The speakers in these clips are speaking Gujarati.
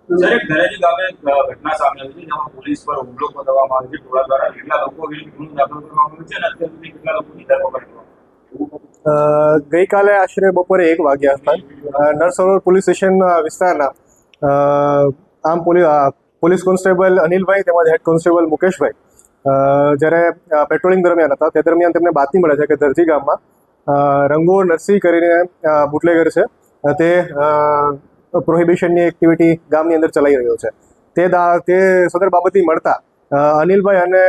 દરેક ધરેજી ગામે ઘટના સામે આવી છે જેમાં પોલીસ પર હુમલો કરવામાં આવ્યો છે ટોળા દ્વારા કેટલા લોકો વિરુદ્ધ ગુનો દાખલ કરવામાં આવ્યો છે અને અત્યાર સુધી કેટલા લોકોની ધરપકડ કરવામાં ગઈકાલે આશરે બપોરે 1 વાગ્યા આસપાસ નરસરોવર પોલીસ સ્ટેશન વિસ્તારના આમ પોલીસ કોન્સ્ટેબલ અનિલભાઈ તેમજ હેડ કોન્સ્ટેબલ મુકેશભાઈ જ્યારે પેટ્રોલિંગ દરમિયાન હતા તે દરમિયાન તેમને બાતમી મળે છે કે દરજી ગામમાં રંગો નરસિંહ કરીને બુટલેગર છે તે પ્રોહિબિશનની એક્ટિવિટી ગામની અંદર ચલાવી રહ્યો છે તે સદર બાબતથી મળતા અનિલભાઈ અને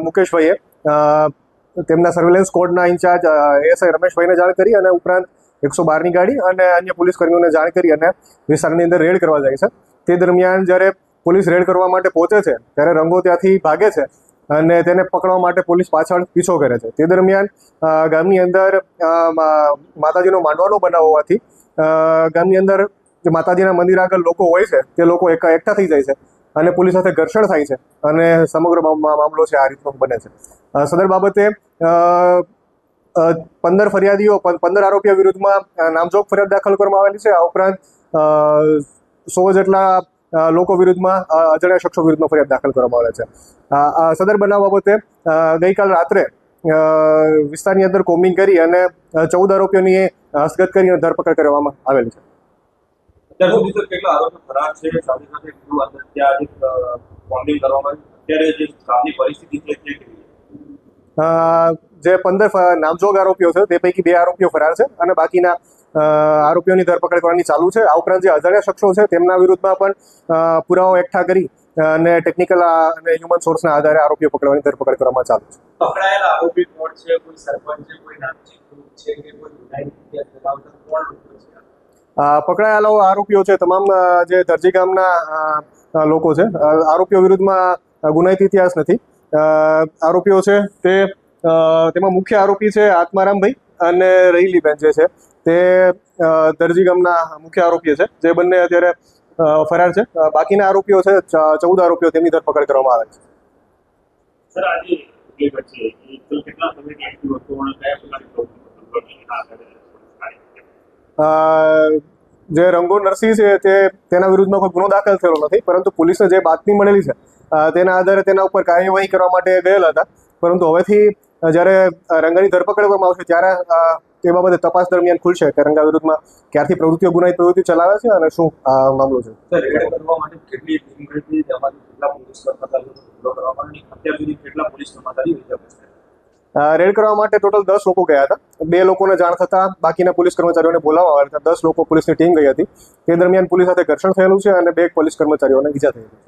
મુકેશભાઈએ તેમના સર્વેલન્સ સ્કોડના ઇન્ચાર્જ એએસઆઈ રમેશભાઈને જાણ કરી અને ઉપરાંત 112ની ગાડી અને અન્ય પોલીસ કર્મીઓને જાણ કરી અને વિસ્તારની અંદર રેડ કરવા જાય છે તે દરમિયાન જ્યારે પોલીસ રેડ કરવા માટે પહોંચે છે ત્યારે રંગો ત્યાંથી ભાગે છે અને તેને પકડવા માટે પોલીસ પાછળ પીછો કરે છે તે દરમિયાન ગામની અંદર માતાજીનો માંડવાનો બનાવ હોવાથી ગામની અંદર જે માતાજીના મંદિર આગળ લોકો હોય છે તે લોકો એકઠા થઈ જાય છે અને પોલીસ સાથે ઘર્ષણ થાય છે અને સમગ્ર મામલો છે આ રીતનો બને છે સદર બાબતે 15 ફરિયાદીઓ 15 આરોપીઓ વિરુદ્ધમાં નામજોગ ફરિયાદ દાખલ કરવામાં આવેલી છે આ ઉપરાંત 100 જેટલા લોકો વિરુદ્ધમાં અજાણ્યા શખ્સો વિરુદ્ધમાં ફરિયાદ દાખલ કરવામાં આવે છે સદર બનાવ બાબતે ગઈકાલ રાત્રે વિસ્તારની અંદર કોમ્બિંગ કરી અને 14 આરોપીઓની હસ્તગત કરી અને ધરપકડ કરવામાં આવેલી છે અત્યાર સુધી તો કેટલા આરોપીઓ ફરાર છે સાથે સાથે કેટલું અત્યારે બોન્ડિંગ કરવામાં અત્યારે જે ગામની પરિસ્થિતિ છે તે કેવી જે 15 નામજોગ આરોપીઓ છે તે પૈકી 2 આરોપીઓ ફરાર છે અને બાકીના આરોપીઓની ધરપકડ કરવાની ચાલુ છે આ ઉપરાંત જે અજાણ્યા શખ્સો છે તેમના વિરુદ્ધમાં પણ પુરાવો એકઠા કરી અને ટેકનિકલ અને હ્યુમન સોર્સના આધારે આરોપીઓ પકડવાની ધરપકડ કરવામાં ચાલુ છે પકડાયેલા આરોપી કોણ છે કોઈ સરપંચ છે કોઈ નામચીન ગ્રુપ છે કે કોઈ ગુનાહિત ઇતિહાસ ધરાવતા કોણ લોકો છે પકડાયેલા આરોપીઓ છે તમામ જે દરજી ગામના લોકો છે આરોપીઓ વિરુદ્ધમાં ગુનાહિત ઇતિહાસ નથી આરોપીઓ છે તેમાં મુખ્ય આરોપી છે આત્મારામભાઈ અને રહીલીબેન જે છે તે દરજી ગામના મુખ્ય આરોપીઓ છે જે બંને અત્યારે ફરાર છે બાકીના આરોપીઓ છે 14 આરોપીઓ તેમની ધરપકડ કરવામાં આવે છે સર આજે કેટલા સમયથી એક્ટિવ હતો અને કયા પ્રકારની જે રંગો નરસિંહ છે તેના વિરુદ્ધમાં કોઈ ગુનો દાખલ થયેલો નથી પરંતુ પોલીસને જે બાતમી મળેલી છે તેના આધારે તેના ઉપર કાર્યવાહી કરવા માટે ગયેલા હતા પરંતુ હવેથી જ્યારે રંગાની ધરપકડ કરવામાં આવશે ત્યારે તે બાબતે તપાસ દરમિયાન ખુલશે કે રંગા વિરુદ્ધમાં ક્યારથી ગુનાહિત પ્રવૃત્તિ ચલાવે છે અને શું મામલો છે રેડ કરવા માટે કેટલી ટીમ ગઈ કેટલા પોલીસ કર્મચારીઓ અત્યાર સુધી કેટલા પોલીસ કર્મચારીઓ રેડ કરવા માટે ટોટલ 10 લોકો ગયા હતા 2 લોકોને જાણ થતાં બાકીના પોલીસ કર્મચારીઓને બોલાવવામાં આવ્યા હતા 10 લોકો પોલીસની ટીમ ગઈ હતી તે દરમિયાન પોલીસ સાથે ઘર્ષણ થયેલું છે અને 2 પોલીસ કર્મચારીઓને ઈજા થઈ હતી